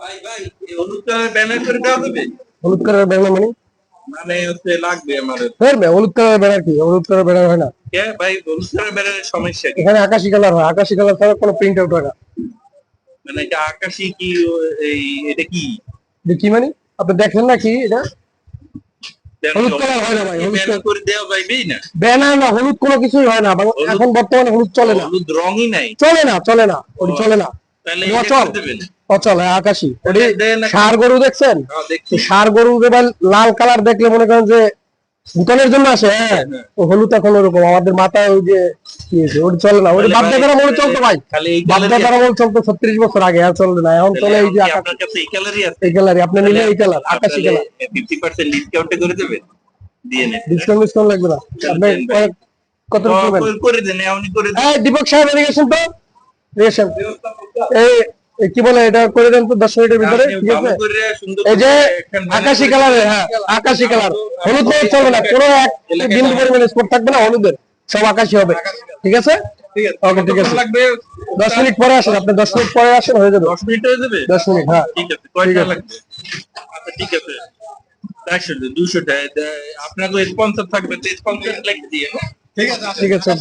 ভাই ভাই এই হলুদ কালার ব্যানার করে দেওয়া যাবে? হলুদ কালার ব্যানার মানে? মানে হচ্ছে লাগবে আমাদের। হলুদ কালার ব্যানার কি? হলুদ কালার ব্যানার হয় না কে ভাই হলুদ কালার ব্যানারের সমস্যা কি? এখানে। আকাশি কালার হয়, আকাশি কালার ছাড়া কোনো প্রিন্ট আউট হয় না। মানে এটা আকাশি কি এই এটা কি? কি মানে আপনি দেখেন না কি এটা? হলুদ কালার হয় না ভাই, হলুদ ব্যানার করে দেওয়া যাবেই না? ব্যানার না, হলুদ কোনো কিছুই হয় না এখন বর্তমানে। হলুদ চলে না, হলুদ রঙই নাই। চলে না, চলে না, ওটি চলে না। তাহলে অচল, দেবেন অচল। আকাশি ওটি দেন। ষাঁড় গরু দেখছেন? দেখছি ষাঁড় গরু এবার লাল কালার দেখলে মনে করেন যে ভুটানের জন্য আসে। হ্যাঁ, ও হলুদ এখন ওরকম আমাদের মাথায় ওই যে কি হয়েছে ওটি চলে না। ওটি বাপদাদারা মনে চলতো ভাই, বাপদাদারা মনে চলতো 36 বছর আগে। আর চলে না, এখন চলে এই যে আপনার কাছে এই কালারই আছে? এই কালারই আপনি নিলে, এই কালার আকাশি কালার। 50% ডিসকাউন্টে করে দেবেন? দিয়ে নেন। ডিসকাউন্ট লাগবে না। আপনি কত টাকা করে দেন, এমনি করে দেন। এই দীপক সাহেব এদিকে আসুন তো, রেশন এই কি বলে এটা করে দেন তো 10 মিনিটের ভিতরে, ঠিক আছে? এই যে আকাশি কালারের, হ্যাঁ আকাশি কালার। হলুদ দিয়ে চলবে না, কোনো এক বিন্দু পরিমাণ স্পট থাকবে না হলুদের, সব আকাশি হবে, ঠিক আছে? ওকে, ঠিক আছে। 10 মিনিট পরে আসেন আপনি, 10 মিনিট পরে আসেন, হয়ে যাবে। 10 মিনিট হয়ে যাবে? 10 মিনিট, হ্যাঁ ঠিক আছে। কয়টা লাগবে? আচ্ছা ঠিক আছে, 150 200 টাকা আপনাকে স্পন্সর থাকবে তো স্পন্সর লিখে দিয়ে। ঠিক আছে, ঠিক আছে।